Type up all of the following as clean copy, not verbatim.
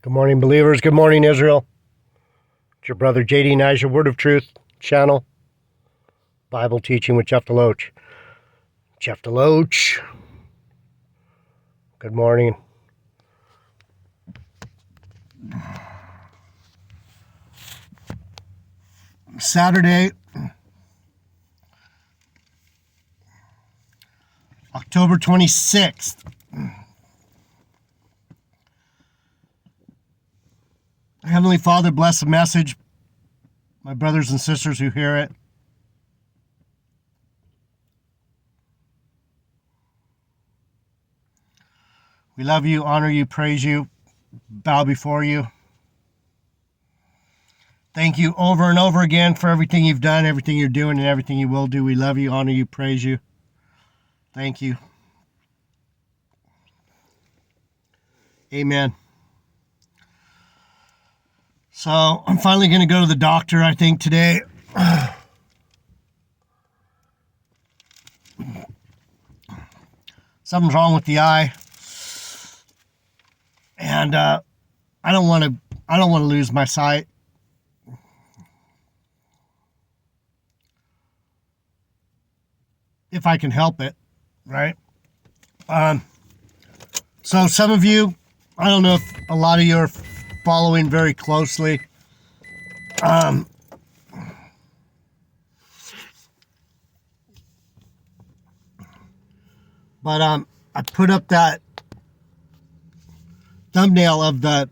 Good morning, believers. Good morning, Israel. It's your brother JD Niger, Word of Truth channel, Bible teaching with Jeff DeLoach. Jeff DeLoach. Good morning. Saturday, October 26th. Heavenly Father, bless the message, my brothers and sisters who hear it. We love you, honor you, praise you, bow before you. Thank you over and over again for everything you've done, everything you're doing, and everything you will do. We love you, honor you, praise you. Thank you. Amen. So I'm finally going to go to the doctor, I think, today. Something's wrong with the eye. And I don't want to lose my sight. If I can help it, right? So some of you, I don't know if a lot of you are following very closely. But I put up that thumbnail of the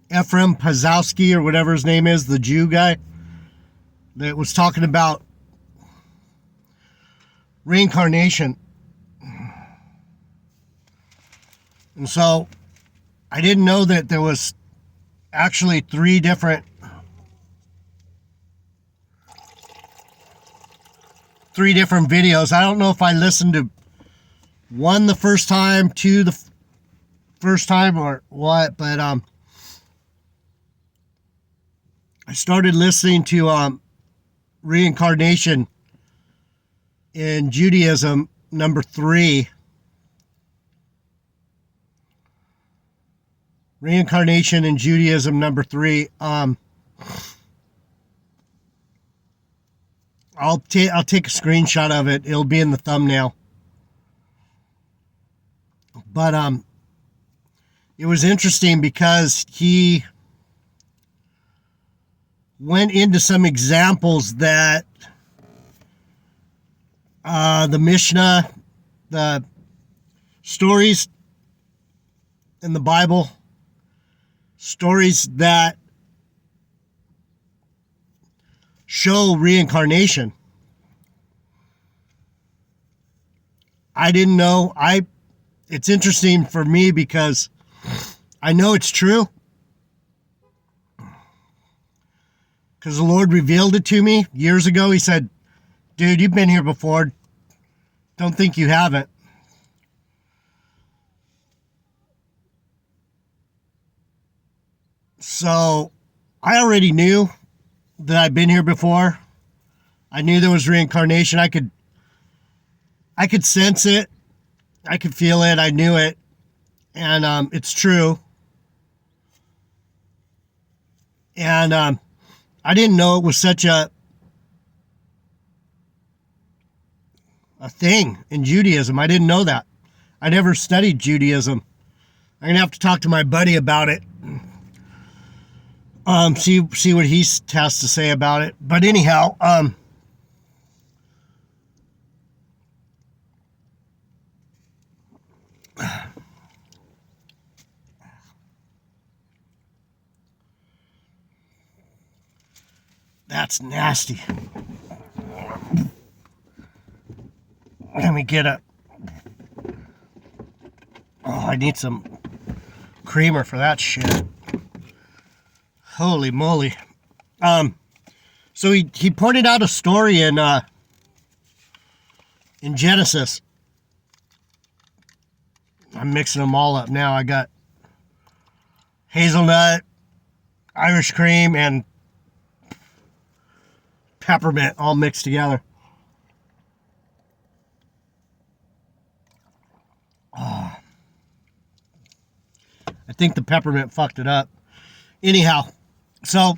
Ephraim Pazowski or whatever his name is, the Jew guy, that was talking about reincarnation. And so I didn't know that there was actually three different videos. I don't know if I listened to one the first time, two the first time, or what, but I started listening to Reincarnation in Judaism number 3. Reincarnation in Judaism number 3. I'll take a screenshot of it. It'll be in the thumbnail. But it was interesting because he went into some examples that the Mishnah, the stories in the Bible, stories that show reincarnation. I didn't know. It's interesting for me because I know it's true. Because the Lord revealed it to me years ago. He said, dude, you've been here before. Don't think you haven't. So I already knew that I'd been here before. I knew there was reincarnation. I could sense it. I could feel it. I knew it. And it's true. And I didn't know it was such a thing in Judaism. I didn't know that. I never studied Judaism. I'm going to have to talk to my buddy about it. See what he has to say about it. But anyhow, that's nasty. Let me get a... Oh, I need some creamer for that shit. Holy moly. So he pointed out a story in Genesis. I'm mixing them all up now. I got hazelnut, Irish cream, and peppermint all mixed together. I think the peppermint fucked it up. Anyhow, so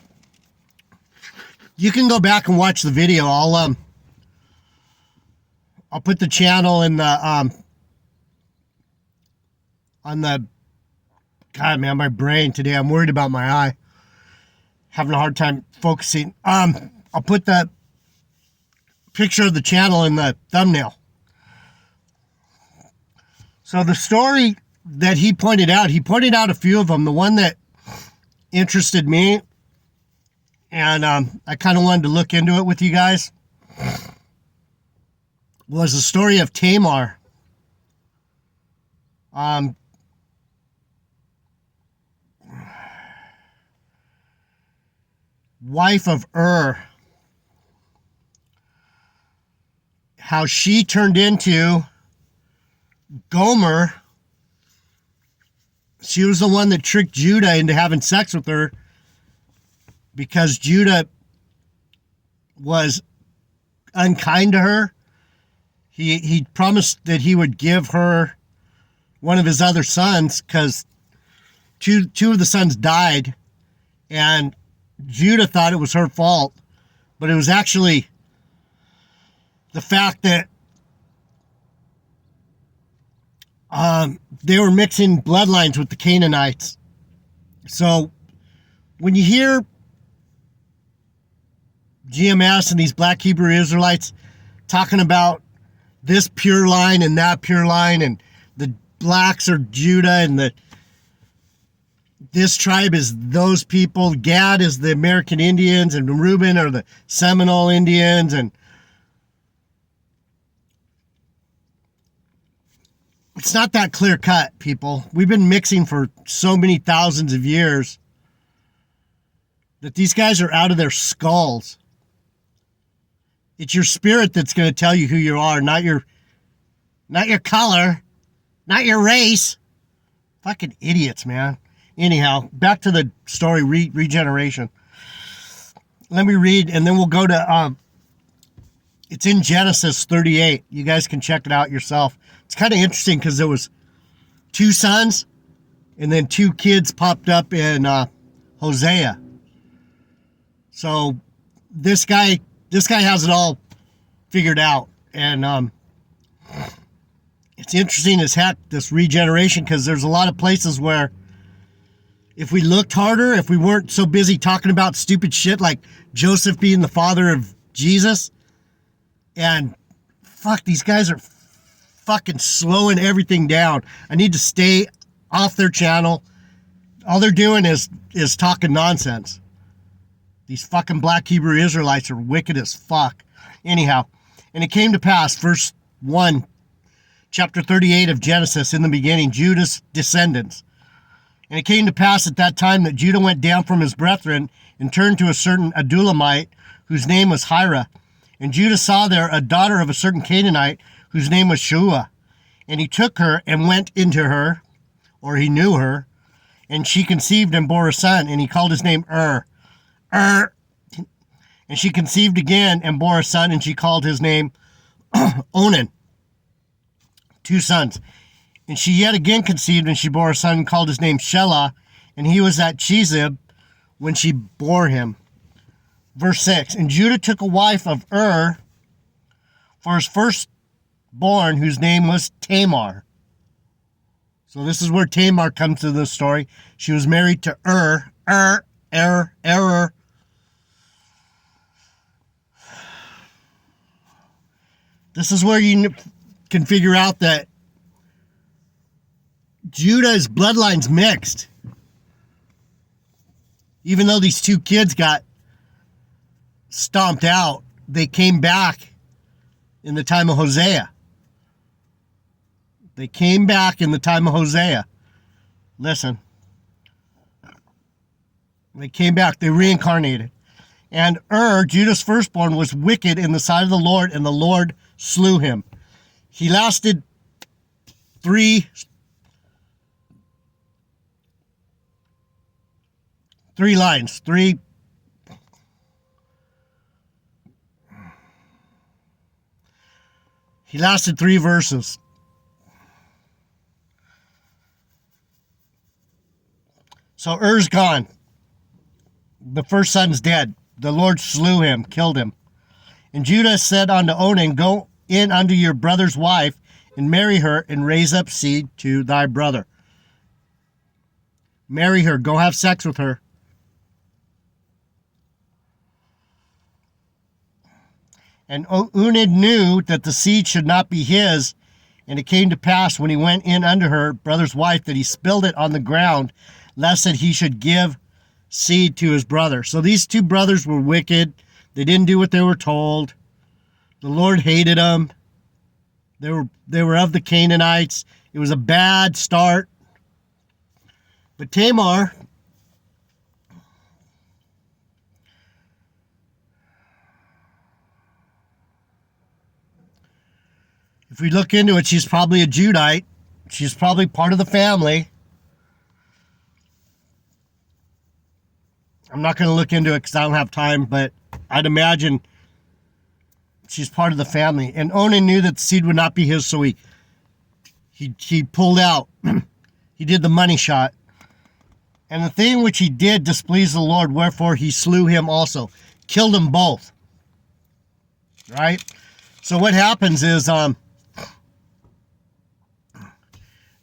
you can go back and watch the video. I'll put the channel in the on the. God, man, my brain today. I'm worried about my eye. Having a hard time focusing. I'll put the picture of the channel in the thumbnail. So the story that he pointed out a few of them. The one that interested me, and I kind of wanted to look into it with you guys, was the story of Tamar. Wife of how she turned into Gomer. She was the one that tricked Judah into having sex with her because Judah was unkind to her. He promised that he would give her one of his other sons because two of the sons died, and Judah thought it was her fault, but it was actually the fact that they were mixing bloodlines with the Canaanites. So when you hear GMS and these black Hebrew Israelites talking about this pure line and that pure line, and the blacks are Judah, and this tribe is those people, Gad is the American Indians, and Reuben are the Seminole Indians, and it's not that clear cut, people. We've been mixing for so many thousands of years that these guys are out of their skulls. It's your spirit that's going to tell you who you are, not your color, not your race. Fucking idiots, man. Anyhow, back to the story, regeneration. Let me read, and then we'll go to, it's in Genesis 38. You guys can check it out yourself. It's kind of interesting because there was 2 sons, and then 2 kids popped up in Hosea. So this guy has it all figured out, and it's interesting as heck, this regeneration, because there's a lot of places where if we looked harder, if we weren't so busy talking about stupid shit like Joseph being the father of Jesus, and fuck, these guys are fucking slowing everything down. I need to stay off their channel. All they're doing is talking nonsense. These fucking black Hebrew Israelites are wicked as fuck. Anyhow, and it came to pass, verse 1, chapter 38 of Genesis, in the beginning, Judah's descendants. And it came to pass at that time that Judah went down from his brethren and turned to a certain Adullamite, whose name was Hira. And Judah saw there a daughter of a certain Canaanite, whose name was Shua. And he took her and went into her, or he knew her, and she conceived and bore a son, and he called his name And she conceived again and bore a son, and she called his name Onan. 2 sons. And she yet again conceived, and she bore a son, and called his name Shelah, and he was at Chezib when she bore him. Verse 6, and Judah took a wife of for his firstborn, whose name was Tamar. So this is where Tamar comes to this story. She was married to This is where you can figure out that Judah's bloodline's mixed. Even though these 2 kids got stomped out, they came back in the time of Hosea. They came back in the time of Hosea. Listen. They came back. They reincarnated. And Judah's firstborn, was wicked in the sight of the Lord, and the Lord slew him. He lasted 3 lines. He lasted 3 verses. So Er's gone. The first son's dead. The Lord slew him, killed him. And Judah said unto Onan, go in unto your brother's wife, and marry her, and raise up seed to thy brother. Marry her. Go have sex with her. And Onan knew that the seed should not be his. And it came to pass when he went in unto her brother's wife that he spilled it on the ground, lest that he should give seed to his brother. So these two brothers were wicked. They didn't do what they were told. The Lord hated them. They were of the Canaanites. It was a bad start. But Tamar, if we look into it, she's probably a Judite. She's probably part of the family. I'm not going to look into it because I don't have time, but I'd imagine she's part of the family. And Onan knew that the seed would not be his, so he pulled out. He did the money shot. And the thing which he did displeased the Lord, wherefore he slew him also. Killed them both. Right? So what happens is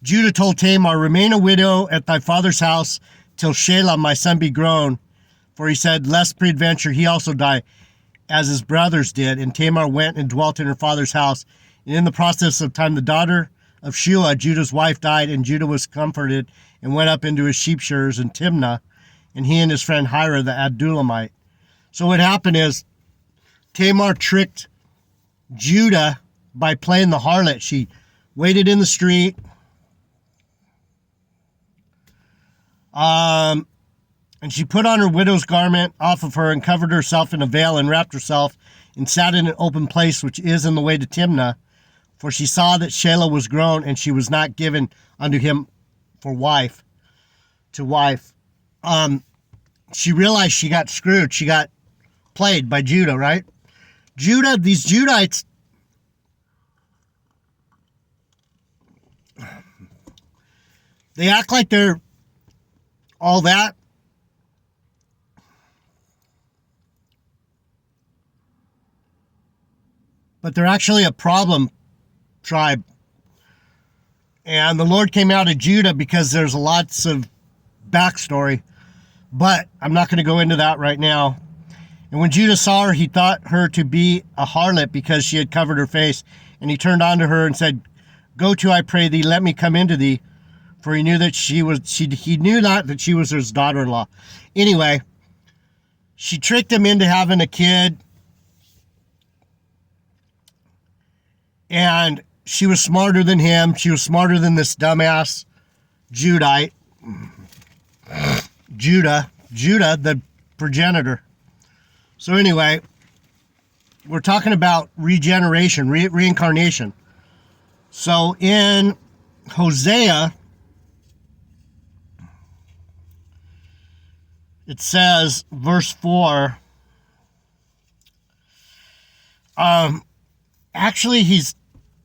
Judah told Tamar, remain a widow at thy father's house till Shelah my son be grown. For he said, lest peradventure he also die, as his brothers did. And Tamar went and dwelt in her father's house. And in the process of time, the daughter of Shua, Judah's wife, died, and Judah was comforted and went up into his sheep shearers in Timnah, and he and his friend Hira the Adullamite. So what happened is Tamar tricked Judah by playing the harlot. She waited in the street, and she put on her widow's garment off of her and covered herself in a veil and wrapped herself and sat in an open place which is in the way to Timnah. For she saw that Shelah was grown, and she was not given unto him for wife. She realized she got screwed. She got played by Judah, right? Judah, these Judites, they act like they're all that. But they're actually a problem tribe. And the Lord came out of Judah because there's lots of backstory. But I'm not going to go into that right now. And when Judah saw her, he thought her to be a harlot because she had covered her face. And he turned unto her and said, go to, I pray thee, let me come into thee. For he knew that he knew not that she was his daughter-in-law. Anyway, she tricked him into having a kid. And she was smarter than him. She was smarter than this dumbass Judite. Judah, the progenitor. So anyway, we're talking about regeneration, reincarnation. So in Hosea, it says, verse 4, actually he's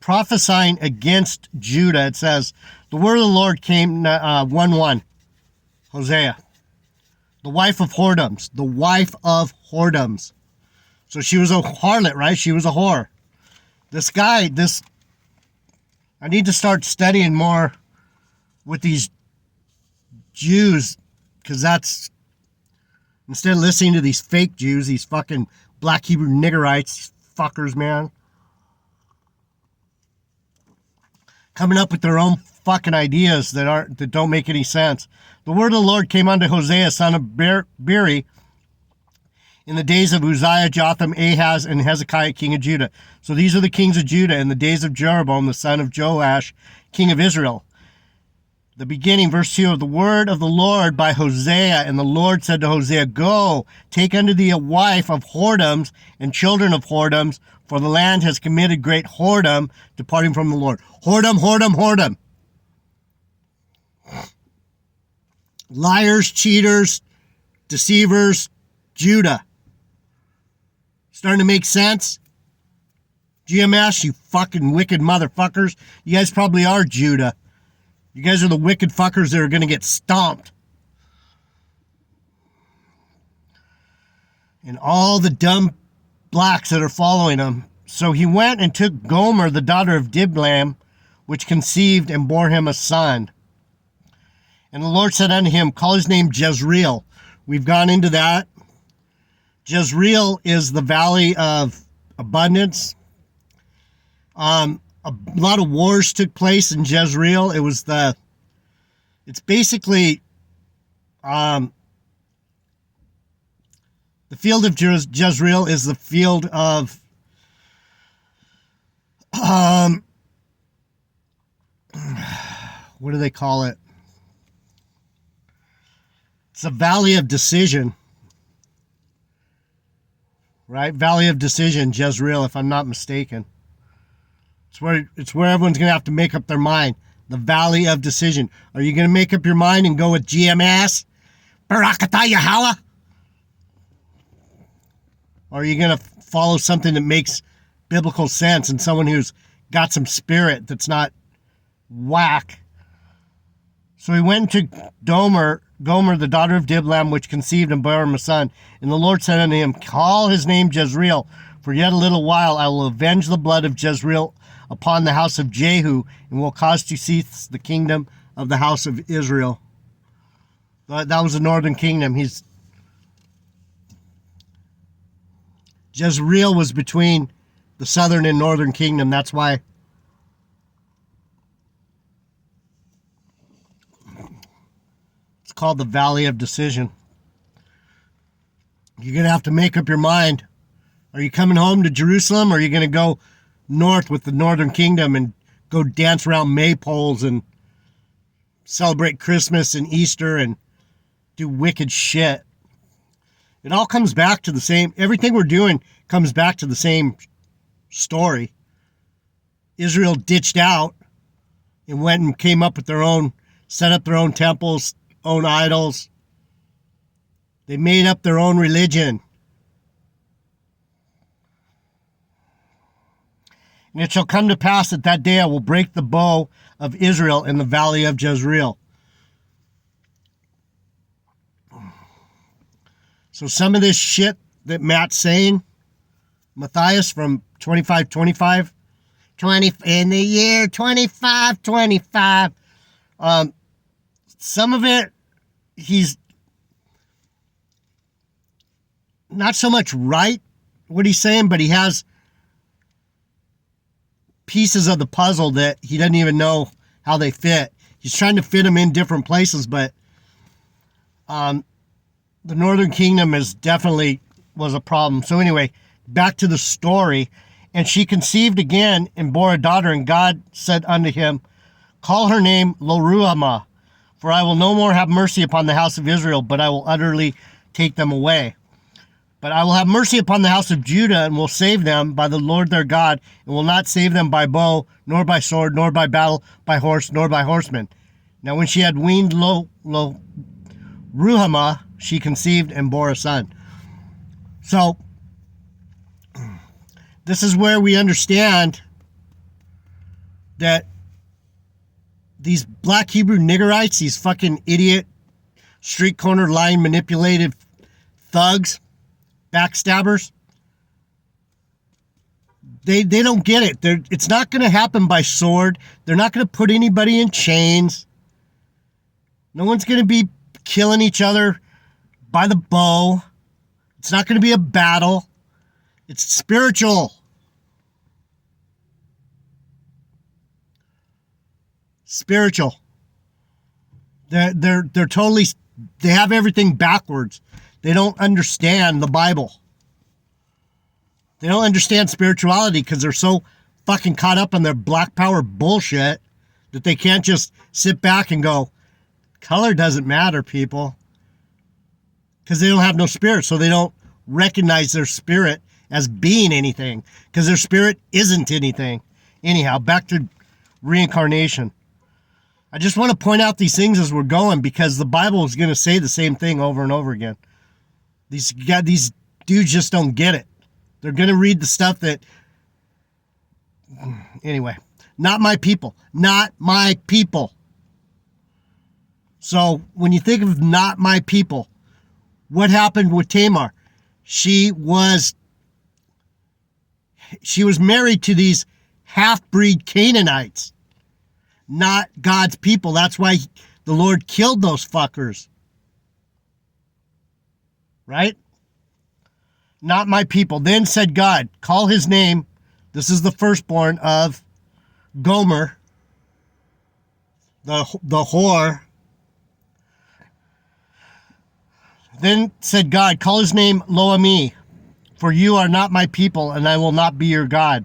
prophesying against Judah. It says, the word of the Lord came, 1:1, Hosea, the wife of whoredoms, the wife of whoredoms. So she was a harlot, right? She was a whore. This guy, I need to start studying more with these Jews, because that's, instead of listening to these fake Jews, these fucking black Hebrew niggerites, these fuckers, man, coming up with their own fucking ideas that don't make any sense. The word of the Lord came unto Hosea, son of Beeri, in the days of Uzziah, Jotham, Ahaz, and Hezekiah, king of Judah. So these are the kings of Judah in the days of Jeroboam, the son of Joash, king of Israel. The beginning, verse 2, of the word of the Lord by Hosea. And the Lord said to Hosea, go, take unto thee a wife of whoredoms and children of whoredoms, for the land has committed great whoredom, departing from the Lord. Whoredom, whoredom, whoredom. Liars, cheaters, deceivers, Judah. Starting to make sense? GMS, you fucking wicked motherfuckers. You guys probably are Judah. You guys are the wicked fuckers that are going to get stomped. and all the dumb blacks that are following him. So he went and took Gomer, the daughter of Diblam, which conceived and bore him a son. And the Lord said unto him, call his name Jezreel. We've gone into that. Jezreel is the valley of abundance. A lot of wars took place in Jezreel. It's basically the field of Jezreel is the field of what do they call it? It's a valley of decision, right? Valley of decision, Jezreel, if I'm not mistaken. It's where everyone's going to have to make up their mind. The valley of decision. Are you going to make up your mind and go with GMS? Barakatah Yahweh? Or are you going to follow something that makes biblical sense and someone who's got some spirit that's not whack? So he went to Gomer, the daughter of Diblam, which conceived and bore him a son. And the Lord said unto him, call his name Jezreel, for yet a little while I will avenge the blood of Jezreel upon the house of Jehu, and will cause to cease the kingdom of the house of Israel. That was the northern kingdom. Jezreel was between the southern and northern kingdom. That's why it's called the Valley of Decision. You're going to have to make up your mind. Are you coming home to Jerusalem, or are you going to go north with the northern kingdom and go dance around maypoles and celebrate Christmas and Easter and do wicked shit? It all comes back to the same, everything we're doing comes back to the same story. Israel ditched out and went and came up with their own, set up their own temples, own idols. They made up their own religion. And it shall come to pass that that day I will break the bow of Israel in the valley of Jezreel. So some of this shit that Matt's saying, Matthias from 2525, in the year 2525, some of it, he's not so much right what he's saying, but he has pieces of the puzzle that he doesn't even know how they fit. He's trying to fit them in different places, but the northern kingdom is definitely was a problem. So anyway, back to the story. And she conceived again and bore a daughter, and God said unto him, call her name Lo-ruhamah, for I will no more have mercy upon the house of Israel, but I will utterly take them away. But I will have mercy upon the house of Judah, and will save them by the Lord their God, and will not save them by bow, nor by sword, nor by battle, by horse, nor by horsemen. Now when she had weaned Lo-ruhamah, she conceived and bore a son. So, this is where we understand that these black Hebrew niggerites, these fucking idiot, street corner lying, manipulative thugs, backstabbers, they don't get it. It's not going to happen by sword. They're not going to put anybody in chains. No one's going to be killing each other by the bow. It's not going to be a battle. It's spiritual. Spiritual. They're totally, they have everything backwards. They don't understand the Bible. They don't understand spirituality because they're so fucking caught up on their black power bullshit that they can't just sit back and go, color doesn't matter, people. Because they don't have no spirit, so they don't recognize their spirit as being anything, because their spirit isn't anything. Anyhow, back to reincarnation. I just want to point out these things as we're going, because the Bible is going to say the same thing over and over again. These dudes just don't get it. They're going to read the stuff that... Anyway, not my people. Not my people. So, when you think of not my people, what happened with Tamar? she was married to these half-breed Canaanites, not God's people. That's why the Lord killed those fuckers. Right? Not my people. Then said God, call his name. This is the firstborn of Gomer, the whore. Then said God, call his name Lo-Ami, for you are not my people, and I will not be your God.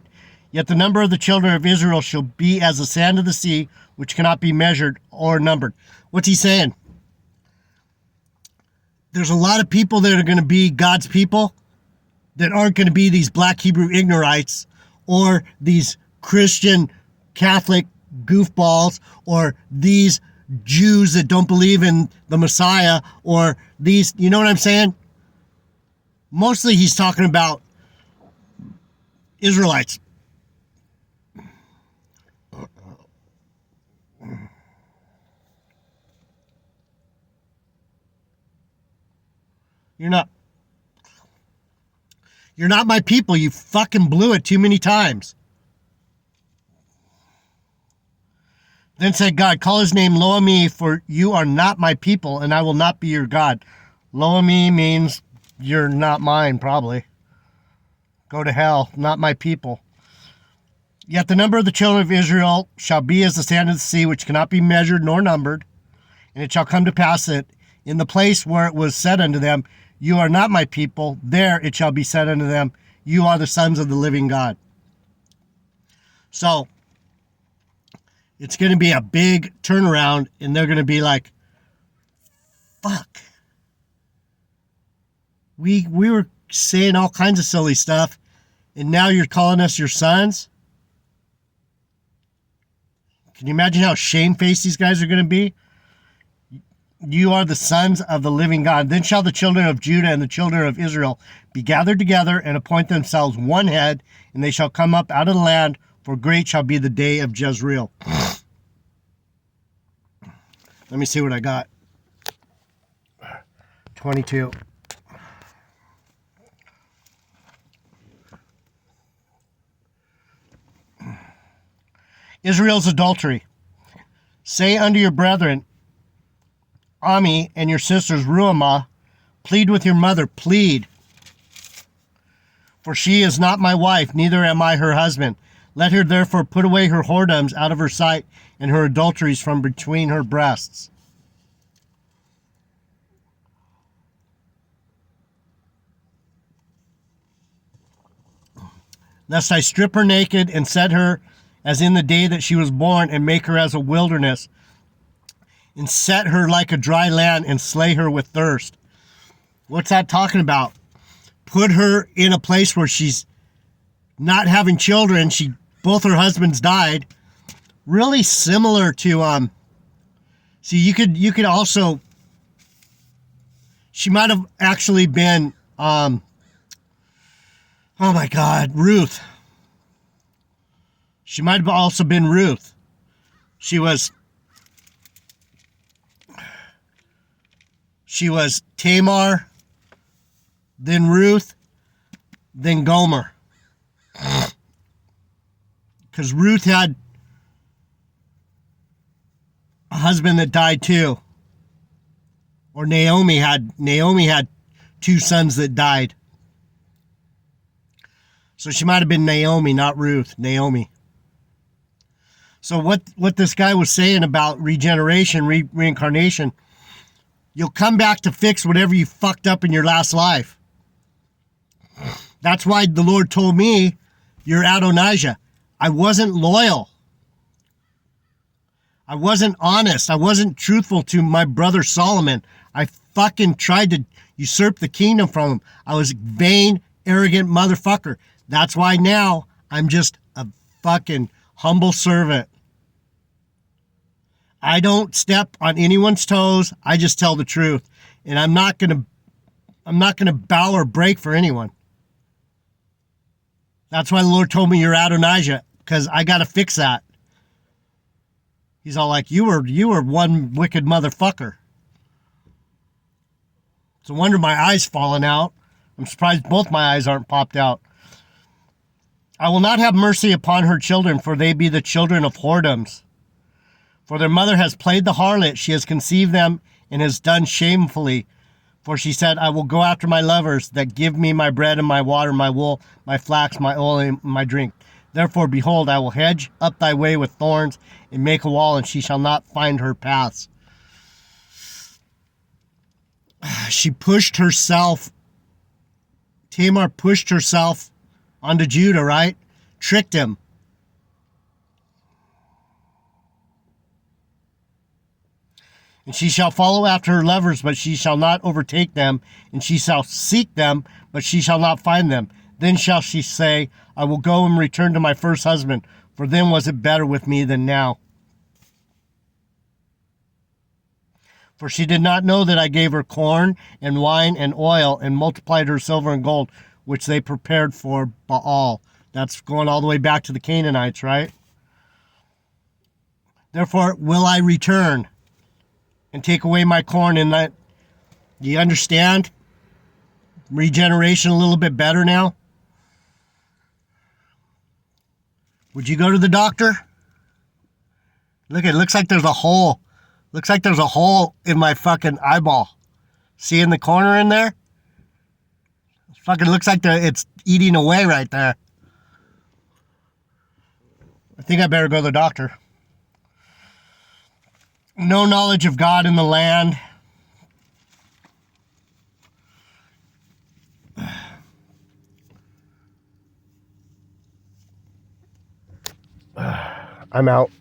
Yet the number of the children of Israel shall be as the sand of the sea, which cannot be measured or numbered. What's he saying? There's a lot of people that are going to be God's people that aren't going to be these black Hebrew ignorants or these Christian Catholic goofballs or these Jews that don't believe in the Messiah or these, you know what I'm saying? Mostly he's talking about Israelites. You're not my people. You fucking blew it too many times. Then said God, call his name Lo-Ami, for you are not my people, and I will not be your God. Lo-Ami means you're not mine, probably. Go to hell, not my people. Yet the number of the children of Israel shall be as the sand of the sea, which cannot be measured nor numbered. And it shall come to pass that in the place where it was said unto them, you are not my people, there it shall be said unto them, you are the sons of the living God. So, it's going to be a big turnaround, and they're going to be like, fuck. We were saying all kinds of silly stuff, and now you're calling us your sons? Can you imagine how shamefaced these guys are going to be? You are the sons of the living God. Then shall the children of Judah and the children of Israel be gathered together and appoint themselves one head, and they shall come up out of the land, for great shall be the day of Jezreel. Let me see what I got. 22. Israel's adultery. Say unto your brethren, Ami, and your sisters, Ruhamah, plead with your mother, plead. For she is not my wife, neither am I her husband. Let her therefore put away her whoredoms out of her sight, and her adulteries from between her breasts. Lest I strip her naked, and set her as in the day that she was born, and make her as a wilderness, and set her like a dry land, and slay her with thirst. What's that talking about? Put her in a place where she's not having children. Both her husbands died. Really similar to see, you could also, she might have actually been oh my God, Ruth. She might have also been Ruth. She was Tamar, then Ruth, then Gomer. Because Ruth had a husband that died too. Or Naomi had two sons that died. So she might have been Naomi, not Ruth. Naomi. So what this guy was saying about regeneration, reincarnation, you'll come back to fix whatever you fucked up in your last life. That's why the Lord told me, you're Adonijah. I wasn't loyal. I wasn't honest. I wasn't truthful to my brother Solomon. I fucking tried to usurp the kingdom from him. I was a vain, arrogant motherfucker. That's why now I'm just a fucking humble servant. I don't step on anyone's toes. I just tell the truth. And I'm not going to bow or break for anyone. That's why the Lord told me you're Adonijah, because I got to fix that. He's all like, you were one wicked motherfucker. It's a wonder my eyes falling out. I'm surprised both my eyes aren't popped out. I will not have mercy upon her children, for they be the children of whoredoms. For their mother has played the harlot, she has conceived them, and has done shamefully. For she said, I will go after my lovers that give me my bread and my water, my wool, my flax, my oil, and my drink. Therefore, behold, I will hedge up thy way with thorns, and make a wall, and she shall not find her paths. She pushed herself, Tamar pushed herself onto Judah, right? Tricked him. And she shall follow after her lovers, but she shall not overtake them. And she shall seek them, but she shall not find them. Then shall she say, I will go and return to my first husband, for then was it better with me than now. For she did not know that I gave her corn and wine and oil, and multiplied her silver and gold, which they prepared for Baal. That's going all the way back to the Canaanites, right? Therefore will I return and take away my corn and that. Do you understand? Regeneration a little bit better now? Would you go to the doctor? Look, it looks like there's a hole. Looks like there's a hole in my fucking eyeball. See in the corner in there? It fucking looks like it's eating away right there. I think I better go to the doctor. No knowledge of God in the land. I'm out.